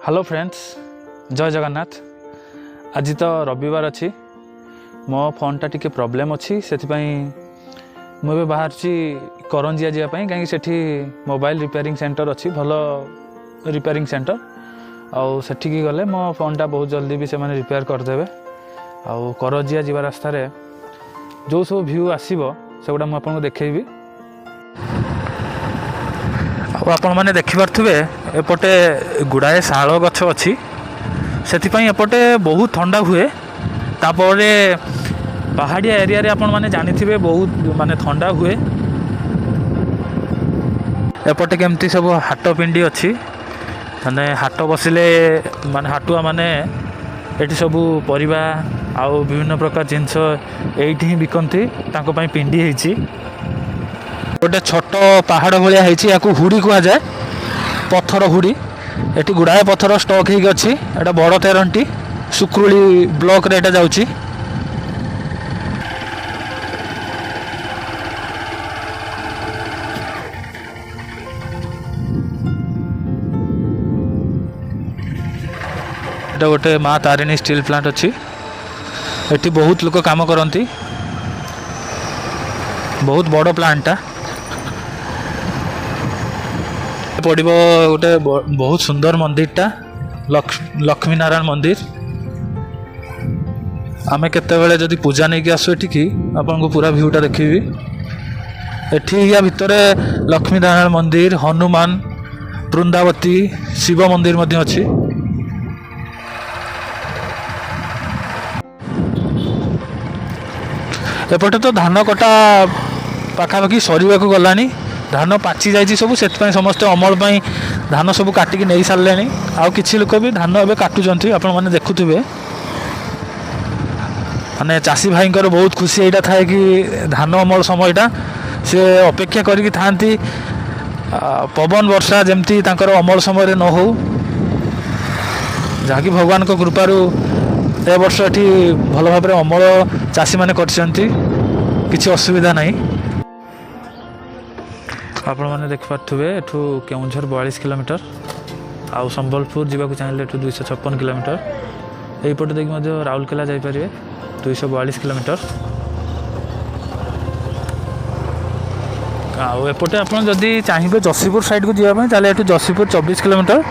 Hello friends, जय जगन्नाथ। आज तो रविवार अच्छी मो फोनटा टी प्रोब्लेम अच्छी से मुझे बाहर करंजिया जावाई कहीं सेठी मोबाइल रिपेयरिंग सेंटर अच्छी भल रिपेयरिंग सेंटर आउ सेठी गले मो फोनटा बहुत जल्दी भी से रिपेयर करदे। आउ करंजिया जीवा रास्तार जो सब व्यू आसो से गुड़ा मुझे देखी आपण मैंने देखिपे एपटे गुड़ाए शाल गछ अच्छी से एपटे बहुत ठंडा हुए। तापर पहाड़िया एरिया रे आपण मैंने जानी थे बहुत माने ठंडा हुए। एपटे केमती सब हाट पिंडी अच्छी माने हाट बसिले माने हाटुआ माने एटी सब परिबा आउ विभिन्न प्रकार जिनस एठी ही बिकती तांको पई पिंडी ହେଇची। गोटे छोट पहाड़ भाया है हुड़ी कह जाए पत्थर हुड़ी एटी गुड़ाए पत्थर स्टक हो अच्छी। एटा बड़ तेरंटी सुक्रुली ब्लॉक रे एटा जाउची। एटा गोटे माँ तारिणी स्टील प्लांट अच्छी। एटी बहुत लोग काम करती बहुत बड़ प्लांटा पड़ो गोटे बहुत सुंदर मंदिरटा लक्ष्मी नारायण मंदिर। आमे केतेबेले जदि पूजा नहीं कि आसु एठिकी आपन को पूरा व्यूटा देखिबी। एठी या भितरे लक्ष्मी नारायण मंदिर हनुमान वृंदावती शिव मंदिर मध्य अछि। एपटे तो धान कटा पाखापाखि सरीवा को गलानी। धान पाची जाइए सब से समस्ते अमल धान सब काटिकी नहीं सारे आउ किसी लोक भी धान एवं काटुंट आपण मैंने देखुवे। माने चाषी भाई बहुत खुशी यहाँ थाए कि धान अमल समयटा से अपेक्षा करी था पवन वर्षा जमती अमल समय न हो जहाँकि भगवान को कृपारू ए वर्ष ये भल भाव अमल चाषी मैंने किसी असुविधा नहीं। आपण मैंने देखिपे एठू केउझर 42 किलोमीटर आउ संबलपुर जावाक चाहिए एठू 256 किलोमीटर। यहीपटे देखिए राउरकेला जापारे 242 किलोमीटर। आउ एपटे आप जदि चाहिए जसीपुर साइड को जावाई ताले एठू जसीपुर 24 किलोमीटर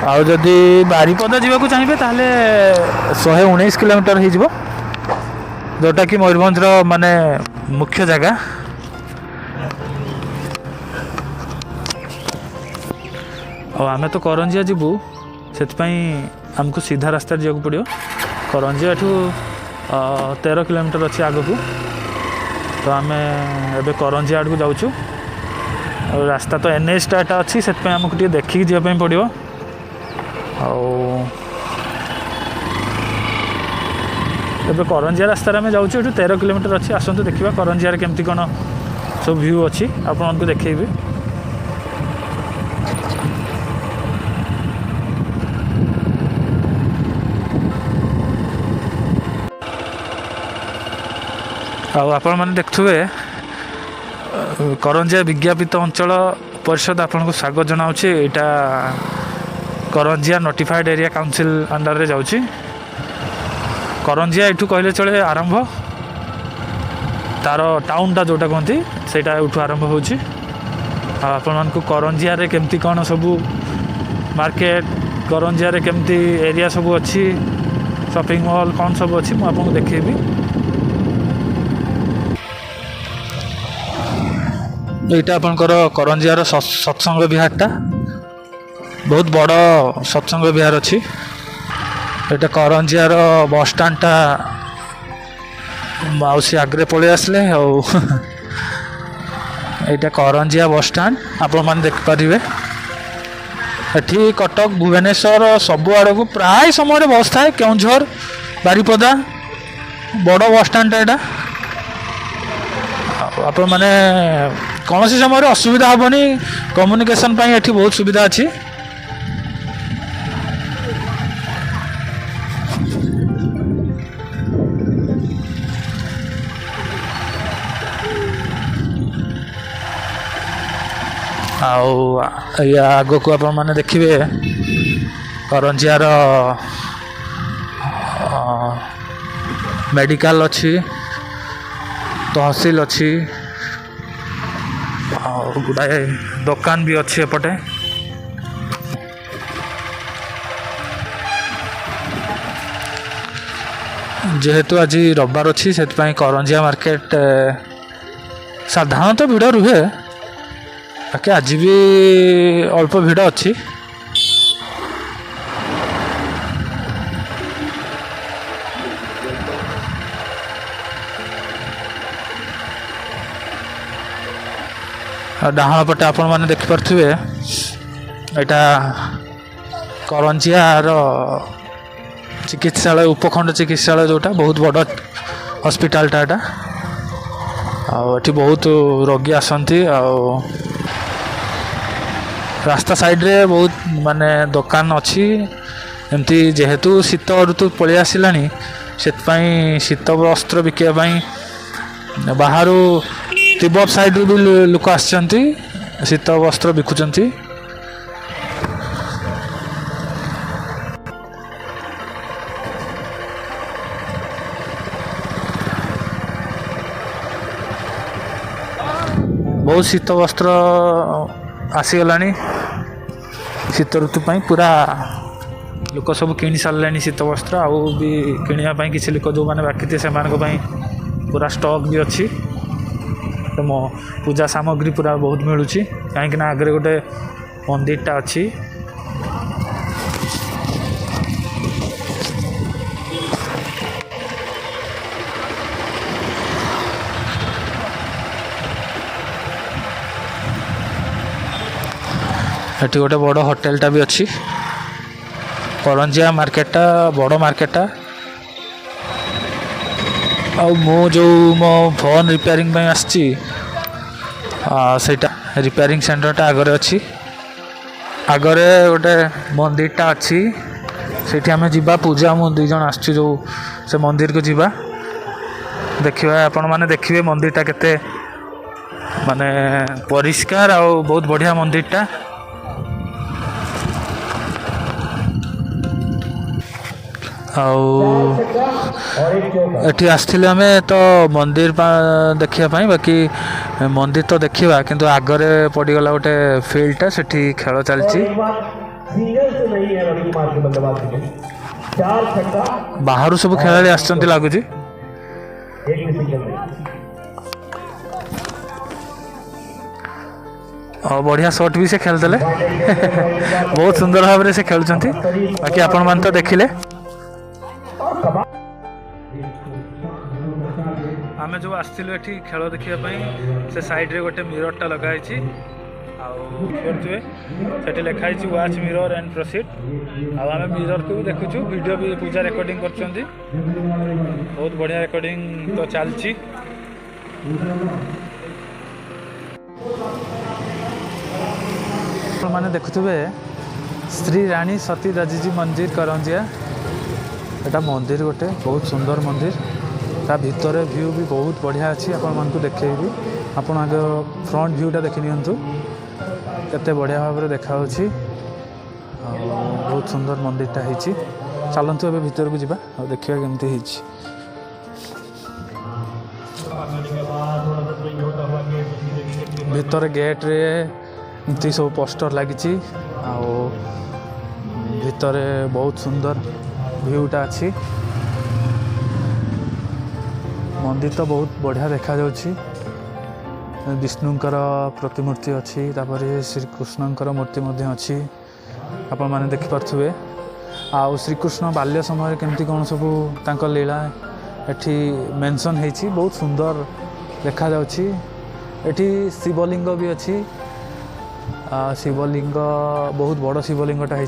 आउ जदि बारिपदा जावाक चाहिए ताले 119 किलोमीटर हो जोटा कि मयूरभंज माने मुख्य जगह। और आमे तो करंजिया जीवु से आमको सीधा रास्ता जावाक पड़ो। करंजिया एठू 13 किलोमीटर अच्छी आग को तो आम ए करंजिया आड़ को जाऊँ। और रास्ता तो NH टाटा अच्छी से आमको टे देखिकी जावाई पड़ो। एबे करंजिया रास्तार आम जाऊँ। 13 किलोमीटर अच्छी आसतु देखा करंजिया केमती कौन सब व्यू अच्छी आपको देखेबी। आपण मैंने देखुए करंजिया विज्ञापित अंचल परिषद आपन को स्वागत जनाऊँ। यहाँ Karanjia notified area council under रे जाऊँ। करंजिया एठू कहले चले आरंभ तार टाउनटा जोटा कहती से आरंभ होची। आपण मान को करंजिया रे केमती कौन सबू मार्केट करंजिया रे केमती एरिया सबू अच्छी शॉपिंग मॉल कौन सब अच्छी मुझे आपको देखेबी। यहाँ आपंकर करंजियार सत्संग विहारटा बहुत बड़ सत्संग विहार अच्छी। यहाँ करंजियार बस स्टाण्डटा माउसी आगे पलि आसले। यहाँ करंजिया बस स्टाण्ड आपण मैंने देखिपारे। एठी कटक भुवनेश्वर सबु आड़ को प्राय समय बस थाए। केउझर बारिपदा बड़ बस स्टाण्डटा यहाँ आपण मैंने कौन सी समय असुविधा हेनी। कम्युनिकेशन ये बहुत सुविधा अच्छी। आग को आप देखिए କରଞ୍ଜିଆର मेडिकल अच्छी तहसील अच्छी गुड़ाए दुकान भी अच्छी एपटे जेहेतु आज रविवार अच्छी से करंजिया मार्केट साधारणतः भिड़ रुहे बाकी आज भी अल्प भिड़ अच्छी डाहाण पटे आपण मैंने देखिपे यहाँ करंजियार चिकित्सालय उपखंड चिकित्सालय जोटा बहुत बड़ हॉस्पिटलटा एटा आठी बहुत रोगी आसती रास्ता साइड रे बहुत माने दुकान अच्छी एमती जेहेतु शीत ऋतु पलि आसला से शीत वस्त्र बिकापी बाहर तिब्बत साइड भी लोक आसती शीत वस्त्र बिकुचंती बहुत शीत वस्त्र आसीगला शीत ऋतु पूरा लोक सब किणी सारे शीत वस्त्र आउ भी किणापी किसी लोक जो मैंने बाकी थे से पूरा स्टॉक भी अच्छी तो मो पूजा सामग्री पूरा बहुत मिलूँ कहीं आगे गोटे मंदिरटा अच्छी एटी गोटे बड़ होटेलटा भी अच्छी करंजिया मार्केटटा बड़ मार्केटटा मो जो मो फोन रिपेयरिंग आसची रिपेयरिंग सेंटरटा आगरे अच्छी आगरे गोटे मंदिरटा अच्छी से आम जा पूजा मु दुई जन आसचु जो से मंदिर को जीवा देखिए आपण मैंने देखिए मंदिरटा केते माने परिष्कार आ बहुत बढ़िया मंदिरटा एठी आसथिले आमे तो मंदिर देखिया बाकी मंदिर तो देखिबा किंतु आगरे पड़ीगला गोटे फील्डटा सेठी खेल चलची बाहर सब खेलाड़ी आसचंती लागुची और बढ़िया शॉट भी से खेलते बहुत सुंदर भाव से खेलुंट बाकी आपण मान तो देखिले आमे जो आसथिलु एठी खेल देखिया से साइड रे गोटे मिररटा लगाई सेठी लिखाई वाच मिरर एंड प्रोसीड आमे मिरर को भी देखुछु वीडियो भी पूजा रिकॉर्डिंग करछंती बहुत बढ़िया रिकॉर्डिंग तो चलची मैंने देखुवे श्री रानी सती दाजीजी मंदिर करंजिया एटा मंदिर गोटे बहुत सुंदर मंदिर ता भितर व्यू भी बहुत बढ़िया अच्छी आपण मन को देखेबी आपण आगे फ्रंट व्यूटा देखि नियंतु केते बढ़िया भाव देखा बहुत सुंदर मंदिरटा होइछि चलंतु एबे भितर को जिबा और देखिया केमती होइछि भितर गेट रे एमती सब पोस्टर लगी भितर बहुत सुंदर व्यूटा अच्छी मंदिर तो बहुत बढ़िया देखा जाउछि विष्णुंकर प्रतिमूर्ति अच्छी तापर श्रीकृष्णंकर मूर्ति मध्य अच्छी आपण माने देखि पारथुवे आ श्रीकृष्ण बाल्य समय केमती कौन सब तांको लीला एठी मेंशन हेछि बहुत सुंदर देखा जाउछि एठी शिवलिंग भी अच्छी शिवलिंग बहुत बड़ शिवलिंगटा है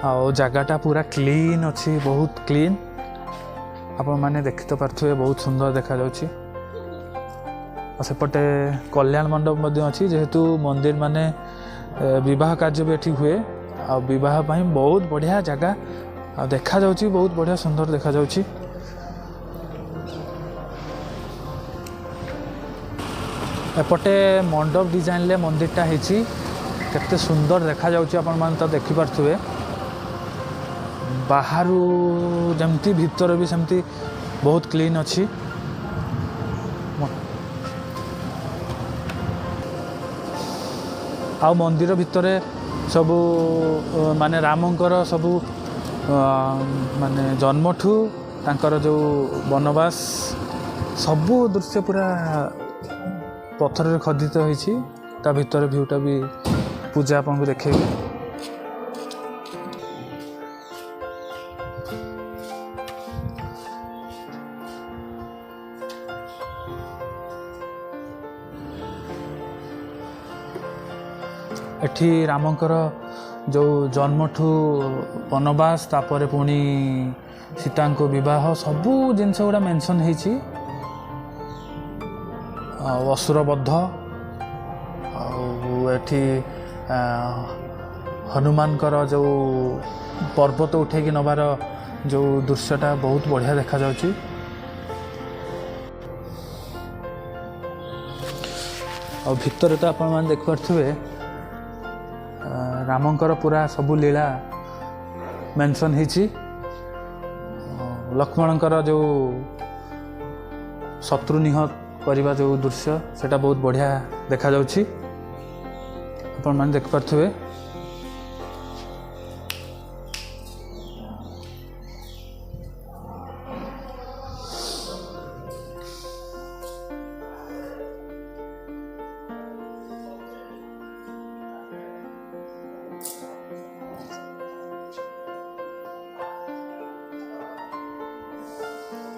जगहटा पूरा क्लीन अच्छी बहुत क्लीन आपण माने देखि तो पारथुवे बहुत सुंदर देखा जाउछि सेपटे कल्याण मंडप मध्य अच्छी जेहेतु मंदिर माने विवाह कार्य भी एठी हुए आ विवाह पाई बहुत बढ़िया जगह देखा जाउछि बहुत बढ़िया सुंदर देखा जाउछि एपटे मंडप डिजाइन ले मंदिरटा होती केते सुंदर देखा जाउची आपण मान तो देखि पारथुवे बाहरु जमती भीतर भी सेमती बहुत क्लीन अच्छी आ मंदिर भितर सबू माने रामंकर सबू माने जन्मठू तांकर जो वनवास सबू दृश्य पूरा पत्थर खदित होइछि ता भितर व्यूटा भी पूजा आपन को देखेबे एठी रामंकर जो जन्मठू वनवास तापर पुणी सीता को विवाह सबू जिनस गुड़ा मेंशन होइछि असुरबद्ध एठी हनुमान जो पर्वत उठेकी नबार जो दृश्यटा बहुत बढ़िया देखा जाउछि और भितर तो आपण मान देख पारथुवे रामंकर पूरा सबू लीला मेंशन होइछि लक्ष्मणकर जो शत्रु निहत करवा जो दृश्य सेटा बहुत बढ़िया देखा जाउछि आपण मान देख पारथुवे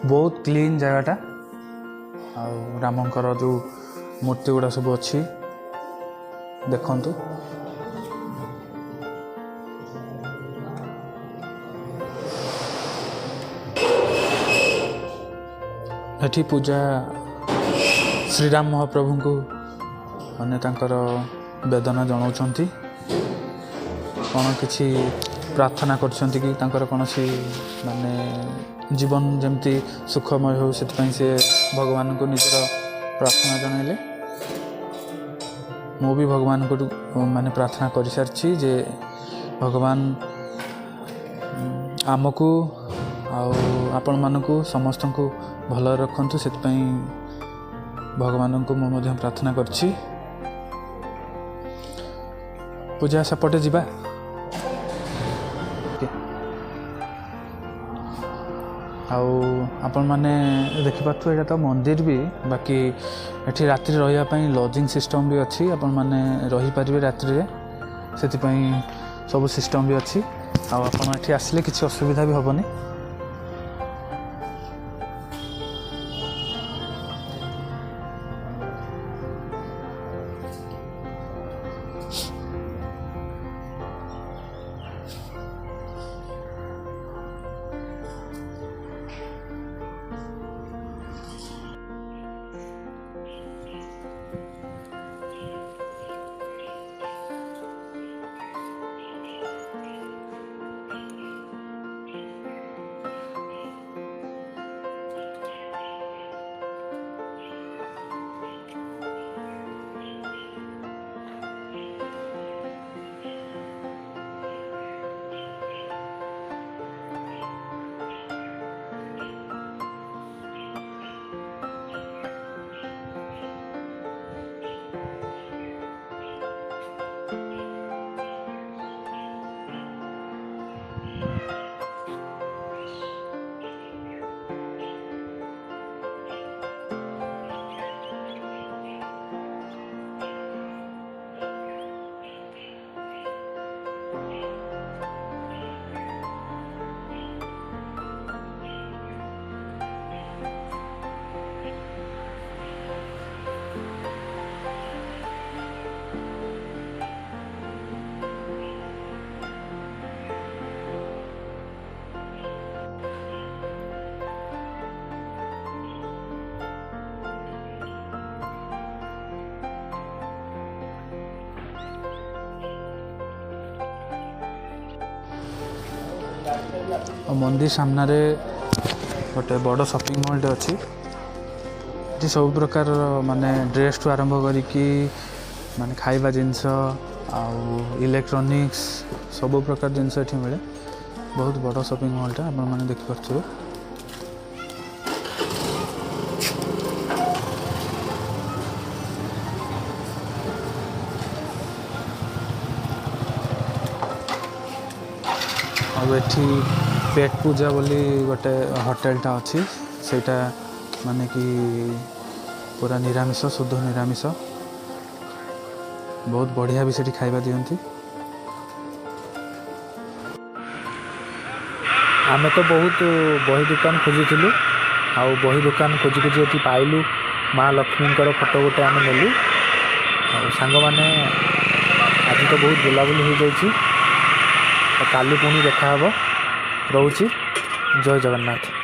बहुत क्लीन जगहटा आ रामंकर जो मूर्ति गुड़ा सब अच्छी देखंतु एठी पूजा श्रीराम महाप्रभु को माने तांकर वेदना जनाउछंती कौन किछि प्रार्थना करछंती कि तांकर कोनोसी माने जीवन जमती सुखमय हो से भगवान को निजर प्रार्थना जनइले मु भी भगवान को माने प्रार्थना कर सारी जे भगवान आमको आपण मानकु समस्त को भल रखंतु से भगवान को मु प्रार्थना करछि पूजा सेपटे जिबा आपण माने देखि पाथु एटा तो मंदिर भी बाकी एठी रात्रि रहिया पई लॉजिंग सिस्टम भी अच्छी आपण माने रही परिबे रात्रि रे सेति पई सब सिस्टम भी अच्छी आपण एठी आसले किछि असुविधा भी होबनी और मंदिर सामने गोटे बड़ शॉपिंग मॉल अच्छी ଏଠି ସବୁ ପ୍ରକାର ମାନେ ଡ୍ରେସ୍ ଠୁ ଆରମ୍ଭ କରିକି ମାନେ ଖାଇବା ଜିନିଷ ଆଉ ଇଲେକ୍ଟ୍ରୋନିକ୍ସ ସବୁ ପ୍ରକାର ଜିନିଷ ଏଠି ମିଳେ। ବହୁତ ବଡ଼ ସପିଂ ମଲ୍ଟା ଆପଣମାନେ ଦେଖିପାରୁଥିବେ। ଆଉ ଏଠି ପେଟ ପୂଜା ବୋଲି ଗୋଟେ ହୋଟେଲଟା ଅଛି, ସେଇଟା ମାନେ କି ପୁରା ନିରାମିଷ, ଶୁଦ୍ଧ ନିରାମିଷ। ବହୁତ ବଢ଼ିଆ ବି ସେଠି ଖାଇବା ଦିଅନ୍ତି। ଆମେ ତ ବହୁତ ବହି ଦୋକାନ ଖୋଜିଥିଲୁ, ଆଉ ବହି ଦୋକାନ ଖୋଜି ଖୋଜି ଏଠି ପାଇଲୁ। ମା ଲକ୍ଷ୍ମୀଙ୍କର ଫଟୋ ଗୋଟେ ଆମେ ନେଲୁ। ଆଉ ସାଙ୍ଗମାନେ ଆଜି ତ ବହୁତ ବୁଲାବୁଲି ହୋଇଯାଇଛି, କାଲି ପୁଣି ଦେଖା ହେବ। ରହୁଛି, ଜୟ ଜଗନ୍ନାଥ।